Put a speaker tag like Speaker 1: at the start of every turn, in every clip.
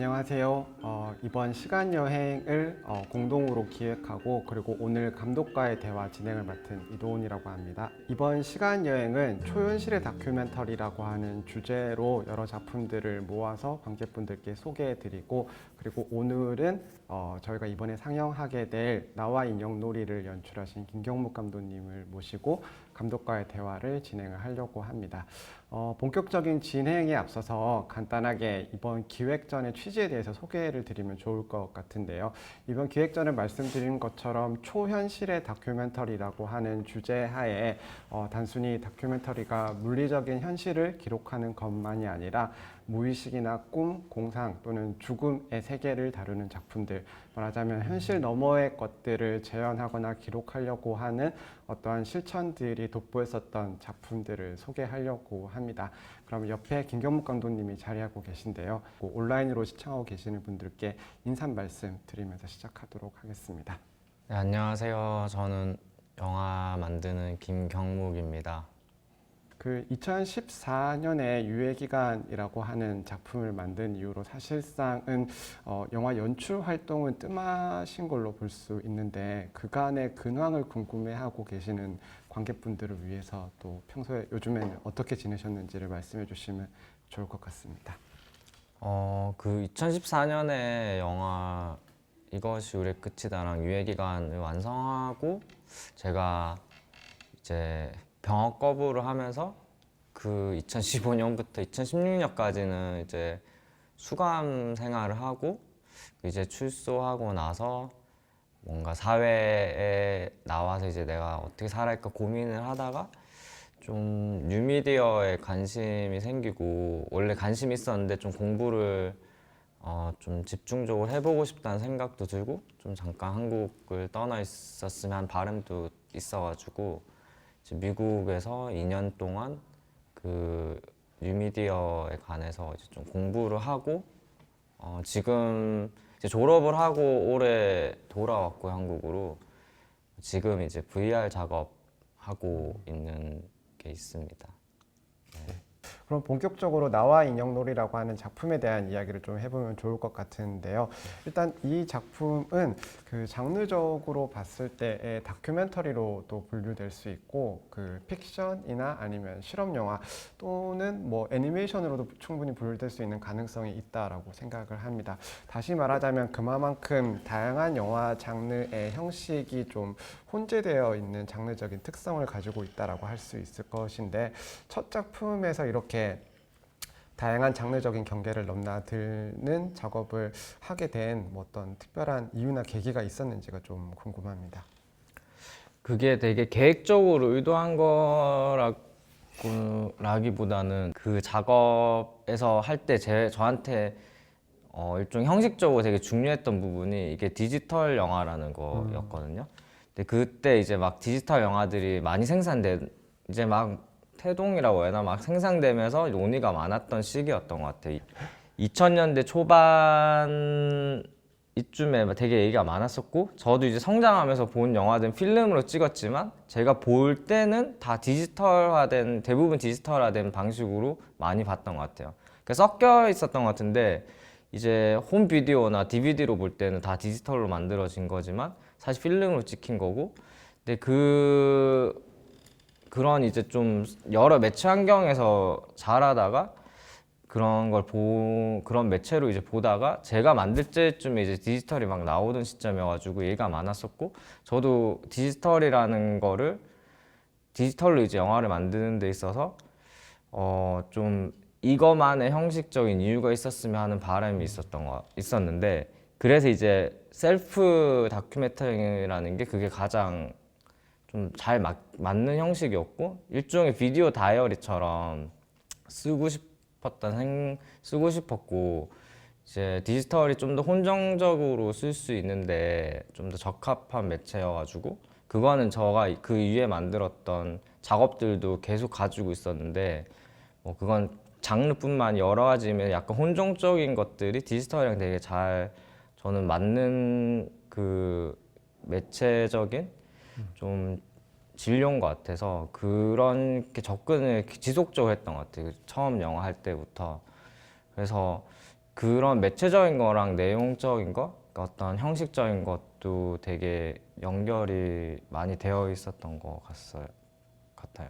Speaker 1: 안녕하세요. 이번 시간 여행을 공동으로 기획하고 그리고 오늘 감독과의 대화 진행을 맡은 이도훈이라고 합니다. 이번 시간 여행은 초현실의 다큐멘터리라고 하는 주제로 여러 작품들을 모아서 관객분들께 소개해드리고 그리고 오늘은 저희가 이번에 상영하게 될 나와 인형놀이를 연출하신 김경묵 감독님을 모시고 감독과의 대화를 진행을 하려고 합니다. 본격적인 진행에 앞서서 간단하게 이번 기획전의 취지에 대해서 소개를 드리면 좋을 것 같은데요. 이번 기획전을 말씀드린 것처럼 초현실의 다큐멘터리라고 하는 주제 하에 단순히 다큐멘터리가 물리적인 현실을 기록하는 것만이 아니라 무의식이나 꿈, 공상 또는 죽음의 세계를 다루는 작품들, 말하자면 현실 너머의 것들을 재현하거나 기록하려고 하는 어떠한 실천들이 돋보였었던 작품들을 소개하려고 합니다. 그럼 옆에 김경묵 감독님이 자리하고 계신데요. 온라인으로 시청하고 계시는 분들께 인사 말씀 드리면서 시작하도록 하겠습니다.
Speaker 2: 네, 안녕하세요. 저는 영화 만드는 김경묵입니다.
Speaker 1: 2014년에 유해기간이라고 하는 작품을 만든 이후로 사실상은 영화 연출 활동은 뜸하신 걸로 볼 수 있는데 그간의 근황을 궁금해하고 계시는 관객분들을 위해서 또 평소에 요즘에는 어떻게 지내셨는지를 말씀해 주시면 좋을 것 같습니다.
Speaker 2: 2014년에 영화 이것이 우리의 끝이다랑 유해기간을 완성하고 제가 이제 병역 거부를 하면서 2015년부터 2016년까지는 이제 수감 생활을 하고 이제 출소하고 나서 뭔가 사회에 나와서 이제 내가 어떻게 살아갈까 고민을 하다가 좀 뉴미디어에 관심이 생기고 원래 관심이 있었는데 좀 공부를 좀 집중적으로 해보고 싶다는 생각도 들고 좀 잠깐 한국을 떠나 있었으면 하는 바람도 있어가지고 미국에서 2년 동안 그 뉴미디어에 관해서 이제 좀 공부를 하고 지금 이제 졸업을 하고 올해 돌아왔고 한국으로 지금 이제 VR 작업하고 있는 게 있습니다. 네.
Speaker 1: 그럼 본격적으로 나와 인형놀이라고 하는 작품에 대한 이야기를 좀 해보면 좋을 것 같은데요. 일단 이 작품은 그 장르적으로 봤을 때의 다큐멘터리로도 분류될 수 있고 그 픽션이나 아니면 실험 영화 또는 뭐 애니메이션으로도 충분히 분류될 수 있는 가능성이 있다라고 생각을 합니다. 다시 말하자면 그만큼 다양한 영화 장르의 형식이 좀 혼재되어 있는 장르적인 특성을 가지고 있다라고 할 수 있을 것인데 첫 작품에서 이렇게 다양한 장르적인 경계를 넘나드는 작업을 하게 된 어떤 특별한 이유나 계기가 있었는지가 좀 궁금합니다.
Speaker 2: 그게 되게 계획적으로 의도한 거라기보다는 그 작업에서 할 때 저한테 일종 형식적으로 되게 중요했던 부분이 이게 디지털 영화라는 거였거든요. 근데 그때 이제 막 디지털 영화들이 많이 이제 막 태동이라고 해야 하나 막 생산되면서 논의가 많았던 시기였던 것 같아요. 2000년대 초반 이쯤에 되게 얘기가 많았었고 저도 이제 성장하면서 본 영화들은 필름으로 찍었지만 제가 볼 때는 다 대부분 디지털화된 방식으로 많이 봤던 것 같아요. 섞여 있었던 것 같은데 이제 홈 비디오나 DVD로 볼 때는 다 디지털로 만들어진 거지만 사실 필름으로 찍힌 거고 근데 그런 이제 좀 여러 매체 환경에서 자라다가 그런 매체로 이제 보다가 제가 만들 때쯤에 이제 디지털이 막 나오던 시점이어가지고 얘기가 많았었고 저도 디지털로 이제 영화를 만드는 데 있어서 좀 이거만의 형식적인 이유가 있었으면 하는 바람이 있었는데 그래서 이제 셀프 다큐멘터리라는 게 그게 가장 좀 잘 맞는 형식이었고 일종의 비디오 다이어리처럼 쓰고 싶었고 이제 디지털이 좀 더 혼정적으로 쓸 수 있는데 좀 더 적합한 매체여가지고 그거는 제가 그 이후에 만들었던 작업들도 계속 가지고 있었는데 뭐 그건 장르뿐만 여러 가지면 약간 혼종적인 것들이 디지털이랑 되게 잘 저는 맞는 그 매체적인 좀 진료인 것 같아서 그런 게 접근을 지속적으로 했던 것 같아요. 처음 영화 할 때부터. 그래서 그런 매체적인 거랑 내용적인 거, 그러니까 어떤 형식적인 것도 되게 연결이 많이 되어 있었던 것 같아요.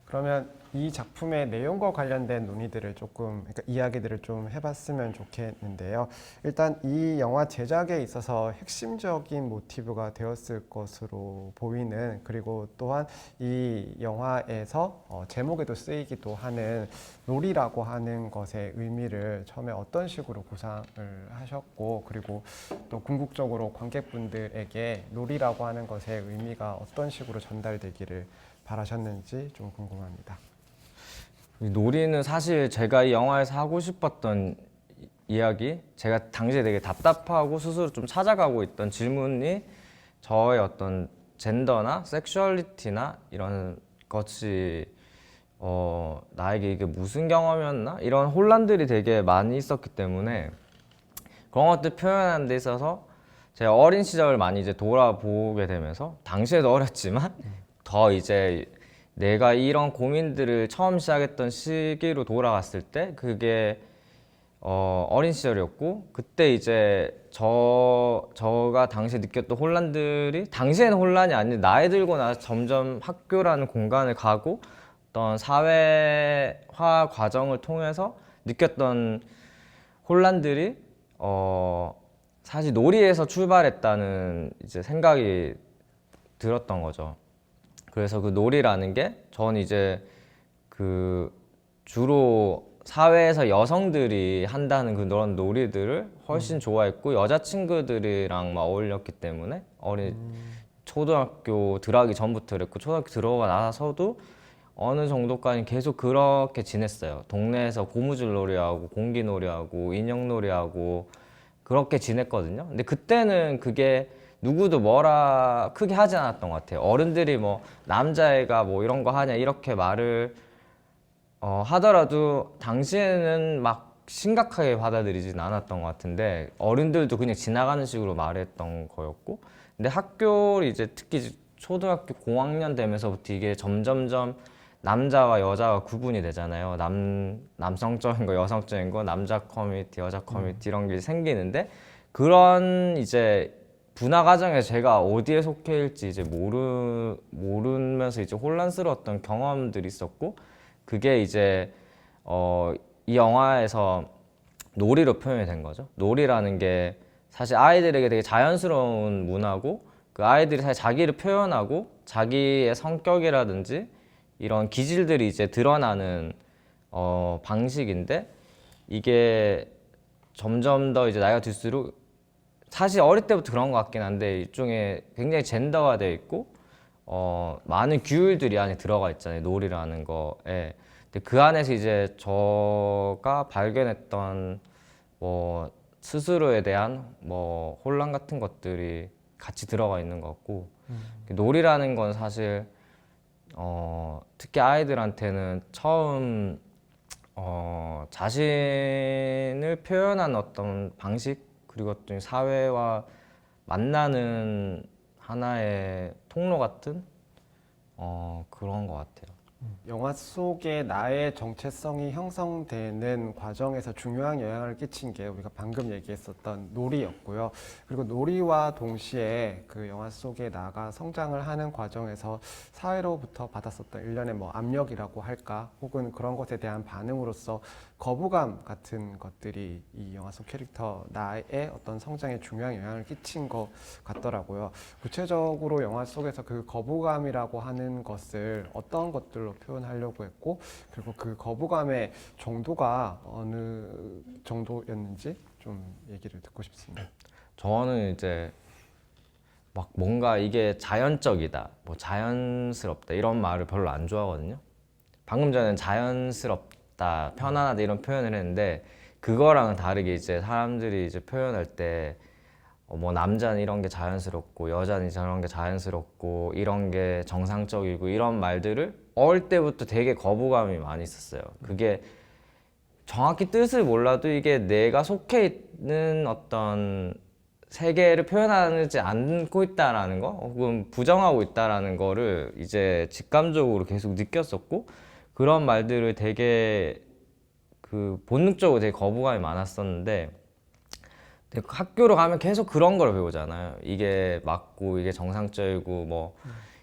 Speaker 1: 그러면 이 작품의 내용과 관련된 논의들을 그러니까 이야기들을 좀 해봤으면 좋겠는데요. 일단 이 영화 제작에 있어서 핵심적인 모티브가 되었을 것으로 보이는, 그리고 또한 이 영화에서 제목에도 쓰이기도 하는 놀이라고 하는 것의 의미를 처음에 어떤 식으로 구상을 하셨고, 그리고 또 궁극적으로 관객분들에게 놀이라고 하는 것의 의미가 어떤 식으로 전달되기를 바라셨는지 좀 궁금합니다.
Speaker 2: 이 놀이는 사실 제가 이 영화에서 하고 싶었던 이야기, 제가 당시에 되게 답답하고 스스로 좀 찾아가고 있던 질문이 저의 어떤 젠더나 섹슈얼리티나 이런 것이 나에게 이게 무슨 경험이었나? 이런 혼란들이 되게 많이 있었기 때문에 그런 것들 표현하는 데 있어서 제가 어린 시절을 많이 이제 돌아보게 되면서, 당시에도 어렸지만 더 이제 내가 이런 고민들을 처음 시작했던 시기로 돌아갔을 때 그게 어린 시절이었고, 그때 이제 저가 당시에 느꼈던 혼란들이 당시에는 혼란이 아닌데 나이 들고 나서 점점 학교라는 공간을 가고 어떤 사회화 과정을 통해서 느꼈던 혼란들이 사실 놀이에서 출발했다는 이제 생각이 들었던 거죠. 그래서 그 놀이라는 게 전 이제 그 주로 사회에서 여성들이 한다는 그런 놀이들을 훨씬 좋아했고, 여자친구들이랑 막 어울렸기 때문에 초등학교 들어가기 전부터 그랬고, 초등학교 들어가 나서도 어느 정도까지 계속 그렇게 지냈어요. 동네에서 고무줄 놀이하고 공기 놀이하고 인형 놀이하고 그렇게 지냈거든요. 근데 그때는 그게 누구도 뭐라 크게 하지 않았던 것 같아요. 어른들이 뭐 남자애가 뭐 이런 거 하냐 이렇게 말을 하더라도 당시에는 막 심각하게 받아들이진 않았던 것 같은데, 어른들도 그냥 지나가는 식으로 말했던 거였고, 근데 학교를 이제 특히 초등학교 고학년 되면서부터 이게 점점점 남자와 여자가 구분이 되잖아요. 남성적인 거, 여성적인 거, 남자 커뮤니티, 여자 커뮤니티 이런 게 생기는데, 그런 이제 분화 과정에서 제가 어디에 속해 있을지 이제 모르면서 이제 혼란스러웠던 경험들이 있었고, 그게 이제 이 영화에서 놀이로 표현이 된 거죠. 놀이라는 게 사실 아이들에게 되게 자연스러운 문화고, 그 아이들이 사실 자기를 표현하고 자기의 성격이라든지 이런 기질들이 이제 드러나는 방식인데, 이게 점점 더 이제 나이가 들수록 사실 어릴 때부터 그런 것 같긴 한데 일종의 굉장히 젠더화되어 있고 많은 규율들이 안에 들어가 있잖아요, 놀이라는 거에. 근데 그 안에서 이제 저가 발견했던 뭐 스스로에 대한 뭐 혼란 같은 것들이 같이 들어가 있는 것 같고, 놀이라는 건 사실 특히 아이들한테는 처음 자신을 표현한 어떤 방식, 그리고 또 사회와 만나는 하나의 통로 같은 그런 것 같아요.
Speaker 1: 영화 속에 나의 정체성이 형성되는 과정에서 중요한 영향을 끼친 게 우리가 방금 얘기했었던 놀이였고요. 그리고 놀이와 동시에 그 영화 속에 나가 성장을 하는 과정에서 사회로부터 받았었던 일련의 뭐 압력이라고 할까, 혹은 그런 것에 대한 반응으로서 거부감 같은 것들이 이 영화 속 캐릭터 나의 어떤 성장에 중요한 영향을 끼친 것 같더라고요. 구체적으로 영화 속에서 그 거부감이라고 하는 것을 어떤 것들로 표현하려고 했고, 그리고 그 거부감의 정도가 어느 정도였는지 좀 얘기를 듣고 싶습니다.
Speaker 2: 저는 이제 막 뭔가 이게 자연적이다, 뭐 자연스럽다 이런 말을 별로 안 좋아하거든요. 방금 전에는 자연스럽다, 편안하다 이런 표현을 했는데, 그거랑은 다르게 이제 사람들이 이제 표현할 때 뭐 남자는 이런 게 자연스럽고 여자는 저런 게 자연스럽고 이런 게 정상적이고 이런 말들을 어릴 때부터 되게 거부감이 많이 있었어요. 그게 정확히 뜻을 몰라도 이게 내가 속해 있는 어떤 세계를 표현하지 않고 있다라는 거, 혹은 부정하고 있다라는 거를 이제 직감적으로 계속 느꼈었고, 그런 말들을 되게 그 본능적으로 되게 거부감이 많았었는데 근데 학교로 가면 계속 그런 걸 배우잖아요. 이게 맞고 이게 정상적이고 뭐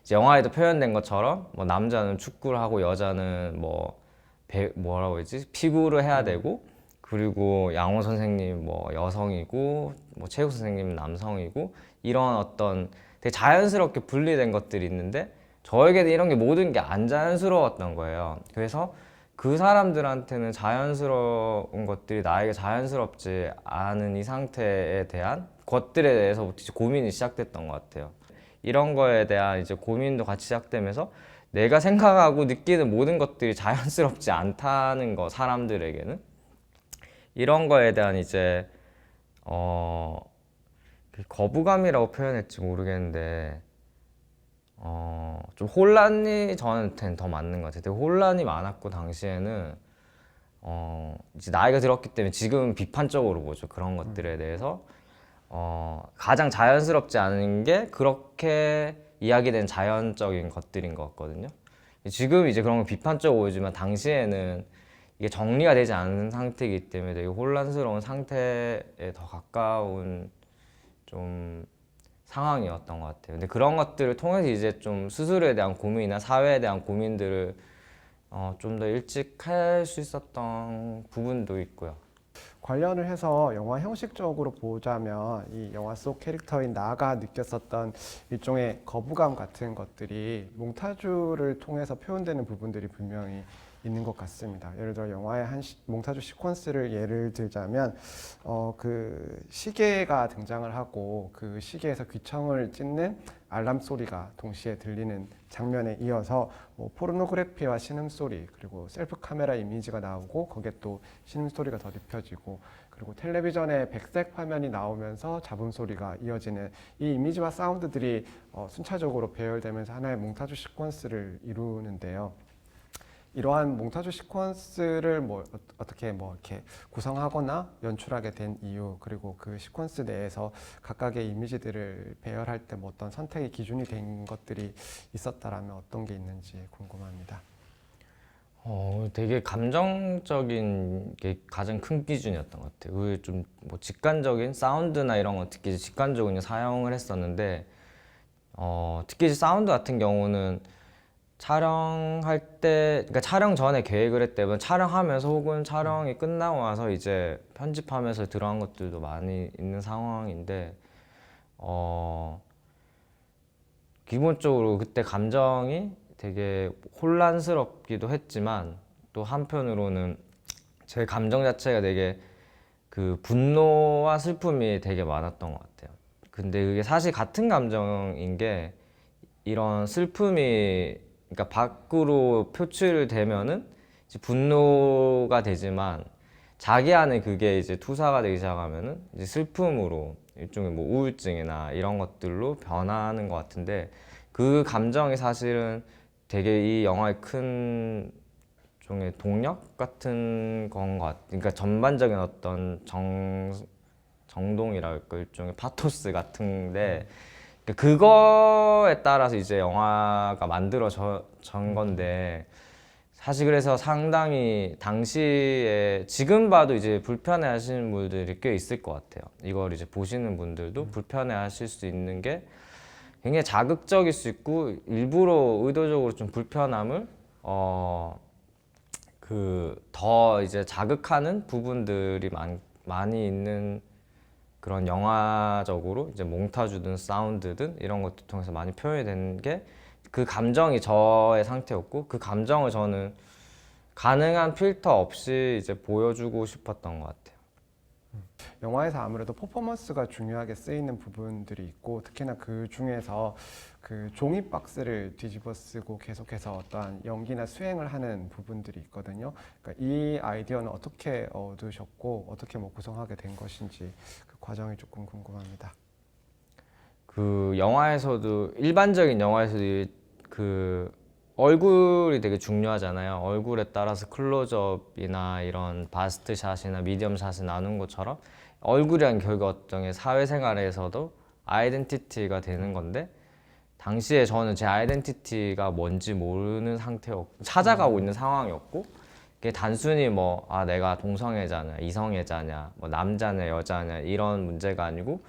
Speaker 2: 이제 영화에도 표현된 것처럼 뭐 남자는 축구를 하고 여자는 뭐 뭐라고 했지? 피구를 해야 되고 그리고 양호 선생님 뭐 여성이고 뭐 체육 선생님 남성이고 이런 어떤 되게 자연스럽게 분리된 것들이 있는데 저에게는 이런 게 모든 게 안 자연스러웠던 거예요. 그래서 그 사람들한테는 자연스러운 것들이 나에게 자연스럽지 않은 이 상태에 대한 것들에 대해서부터 이제 고민이 시작됐던 것 같아요. 이런 거에 대한 이제 고민도 같이 시작되면서 내가 생각하고 느끼는 모든 것들이 자연스럽지 않다는 거, 사람들에게는. 이런 거에 대한 이제, 거부감이라고 표현할지 모르겠는데, 좀 혼란이 저한테는 더 맞는 것 같아요. 되게 혼란이 많았고, 당시에는, 이제 나이가 들었기 때문에 지금 비판적으로 보죠. 그런 것들에 대해서. 가장 자연스럽지 않은 게 그렇게 이야기된 자연적인 것들인 것 같거든요. 지금 이제 그런 걸 비판적으로 보이지만 당시에는 이게 정리가 되지 않은 상태이기 때문에 되게 혼란스러운 상태에 더 가까운 좀 상황이었던 것 같아요. 근데 그런 것들을 통해서 이제 좀 스스로에 대한 고민이나 사회에 대한 고민들을 좀 더 일찍 할 수 있었던 부분도 있고요.
Speaker 1: 관련을 해서 영화 형식적으로 보자면 이 영화 속 캐릭터인 나가 느꼈었던 일종의 거부감 같은 것들이 몽타주를 통해서 표현되는 부분들이 분명히 있는 것 같습니다. 예를 들어 영화의 한 몽타주 시퀀스를 예를 들자면 그 시계가 등장을 하고 그 시계에서 귀청을 찢는 알람 소리가 동시에 들리는 장면에 이어서 뭐 포르노그래피와 신음소리 그리고 셀프 카메라 이미지가 나오고 거기에 또 신음소리가 덧입혀지고 그리고 텔레비전에 백색 화면이 나오면서 잡음 소리가 이어지는 이 이미지와 사운드들이 순차적으로 배열되면서 하나의 몽타주 시퀀스를 이루는데요. 이러한 몽타주 시퀀스를 뭐 어떻게 뭐 이렇게 구성하거나 연출하게 된 이유 그리고 그 시퀀스 내에서 각각의 이미지들을 배열할 때 뭐 어떤 선택의 기준이 된 것들이 있었다라면 어떤 게 있는지 궁금합니다.
Speaker 2: 되게 감정적인 게 가장 큰 기준이었던 것 같아요. 그 좀 뭐 직관적인 사운드나 이런 거 특히 직관적으로 사용을 했었는데, 특히 이제 사운드 같은 경우는 촬영할 때, 그러니까 촬영 전에 계획을 했다면 촬영하면서 혹은 촬영이 끝나고 나서 이제 편집하면서 들어간 것들도 많이 있는 상황인데, 기본적으로 그때 감정이 되게 혼란스럽기도 했지만 또 한편으로는 제 감정 자체가 되게 그 분노와 슬픔이 되게 많았던 것 같아요. 근데 그게 사실 같은 감정인 게 이런 슬픔이 그러니까 밖으로 표출되면은 이제 분노가 되지만 자기 안에 그게 이제 투사가 되기 시작하면은 이제 슬픔으로 일종의 뭐 우울증이나 이런 것들로 변하는 것 같은데 그 감정이 사실은 되게 이 영화의 큰 종의 동력 같은 건 것 같아요. 그러니까 전반적인 어떤 정동이랄까 일종의 파토스 같은데 그러니까 그거에 따라서 이제 영화가 만들어진 건데 사실 그래서 상당히 당시에 지금 봐도 이제 불편해 하시는 분들이 꽤 있을 것 같아요. 이걸 이제 보시는 분들도 불편해 하실 수 있는 게 굉장히 자극적일 수 있고 일부러 의도적으로 좀 불편함을 그 더 이제 자극하는 부분들이 많이 있는 그런 영화적으로 이제 몽타주든 사운드든 이런 것들 통해서 많이 표현이 되는 게 그 감정이 저의 상태였고 그 감정을 저는 가능한 필터 없이 이제 보여주고 싶었던 것 같아요.
Speaker 1: 영화에서 아무래도 퍼포먼스가 중요하게 쓰이는 부분들이 있고 특히나 그 중에서 그 종이 박스를 뒤집어 쓰고 계속해서 어떠한 연기나 수행을 하는 부분들이 있거든요. 그러니까 이 아이디어는 어떻게 얻으셨고 어떻게 뭐 구성하게 된 것인지 그 과정이 조금 궁금합니다.
Speaker 2: 그 영화에서도 일반적인 영화에서도 그 얼굴이 되게 중요하잖아요. 얼굴에 따라서 클로즈업이나 이런 바스트 샷이나 미디엄 샷을 나눈 것처럼 얼굴이란 결국 어떤 사회생활에서도 아이덴티티가 되는 건데 당시에 저는 제 아이덴티티가 뭔지 모르는 상태였고 찾아가고 있는 상황이었고 그게 단순히 뭐 내가 동성애자냐 이성애자냐 뭐 남자냐 여자냐 이런 문제가 아니고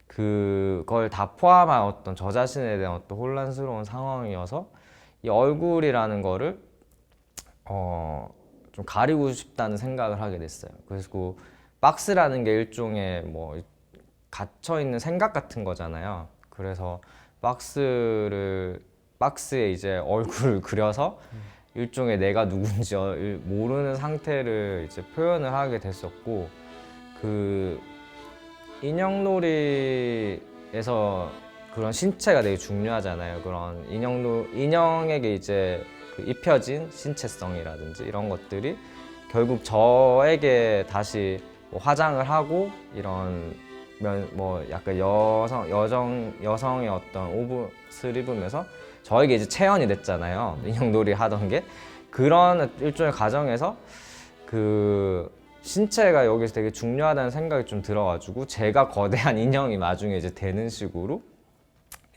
Speaker 2: 그걸 다 포함한 어떤 저 자신에 대한 어떤 혼란스러운 상황이어서 이 얼굴이라는 거를 좀 가리고 싶다는 생각을 하게 됐어요. 그래서 박스라는 게 일종의 뭐 갇혀 있는 생각 같은 거잖아요. 그래서 박스에 이제 얼굴을 그려서 일종의 내가 누군지 모르는 상태를 이제 표현을 하게 됐었고, 그 인형놀이에서 그런 신체가 되게 중요하잖아요. 그런 인형에게 이제 그 입혀진 신체성이라든지 이런 것들이 결국 저에게 다시 뭐 화장을 하고 이런 뭐 약간 여성의 어떤 옷을 입으면서 저에게 이제 체현이 됐잖아요. 인형놀이 하던 게 그런 일종의 과정에서 그 신체가 여기서 되게 중요하다는 생각이 좀 들어가지고 제가 거대한 인형이 나중에 이제 되는 식으로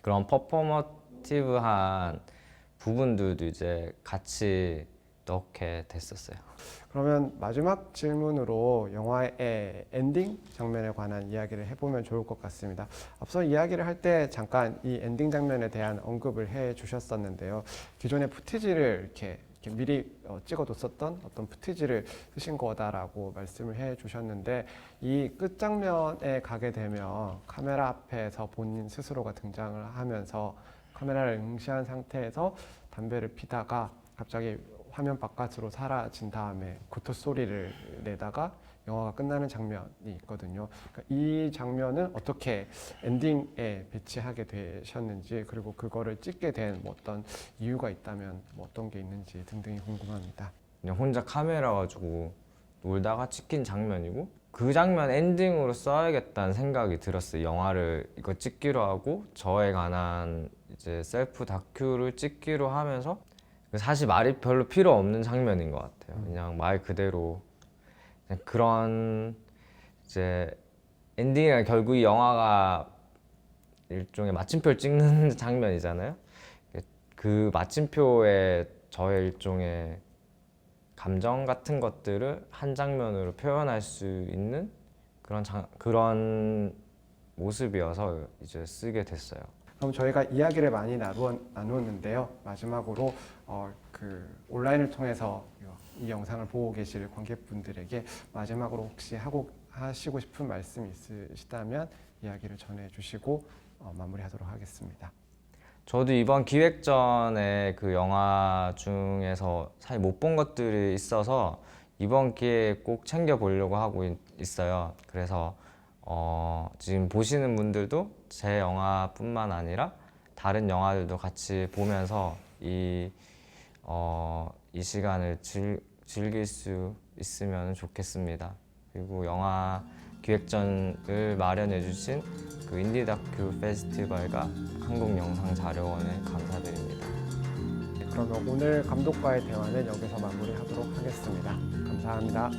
Speaker 2: 그런 퍼포머티브한 부분들도 이제 같이 넣게 됐었어요.
Speaker 1: 그러면 마지막 질문으로 영화의 엔딩 장면에 관한 이야기를 해보면 좋을 것 같습니다. 앞서 이야기를 할 때 잠깐 이 엔딩 장면에 대한 언급을 해 주셨었는데요. 기존의 푸티지를 이렇게 미리 찍어뒀었던 어떤 푸티지를 쓰신 거다라고 말씀을 해 주셨는데, 이 끝장면에 가게 되면 카메라 앞에서 본인 스스로가 등장을 하면서 카메라를 응시한 상태에서 담배를 피다가 갑자기 화면 바깥으로 사라진 다음에 구토 소리를 내다가 영화가 끝나는 장면이 있거든요. 그러니까 이 장면은 어떻게 엔딩에 배치하게 되셨는지, 그리고 그거를 찍게 된 뭐 어떤 이유가 있다면 뭐 어떤 게 있는지 등등이 궁금합니다.
Speaker 2: 그냥 혼자 카메라 가지고 놀다가 찍힌 장면이고, 그 장면 엔딩으로 써야겠다는 생각이 들었어요. 영화를 이거 찍기로 하고 저에 관한 이제 셀프 다큐를 찍기로 하면서 사실 말이 별로 필요 없는 장면인 것 같아요. 그냥 말 그대로 그냥 그런 이제 엔딩이랑 결국 이 영화가 일종의 마침표를 찍는 장면이잖아요. 그 마침표에 저의 일종의 감정 같은 것들을 한 장면으로 표현할 수 있는 그런 모습이어서 이제 쓰게 됐어요.
Speaker 1: 그럼 저희가 이야기를 많이 나누었는데요. 마지막으로 그 온라인을 통해서 이 영상을 보고 계실 관객분들에게 마지막으로 혹시 하시고 싶은 말씀 있으시다면 이야기를 전해주시고 마무리하도록 하겠습니다.
Speaker 2: 저도 이번 기획전에 그 영화 중에서 사실 못 본 것들이 있어서 이번 기회에 꼭 챙겨 보려고 하고 있어요. 그래서 지금 보시는 분들도 제 영화뿐만 아니라 다른 영화들도 같이 보면서 이 시간을 즐길 수 있으면 좋겠습니다. 그리고 영화 기획전을 마련해 주신 그 인디 다큐 페스티벌과 한국영상자료원에 감사드립니다.
Speaker 1: 그러면 오늘 감독과의 대화는 여기서 마무리하도록 하겠습니다. 감사합니다.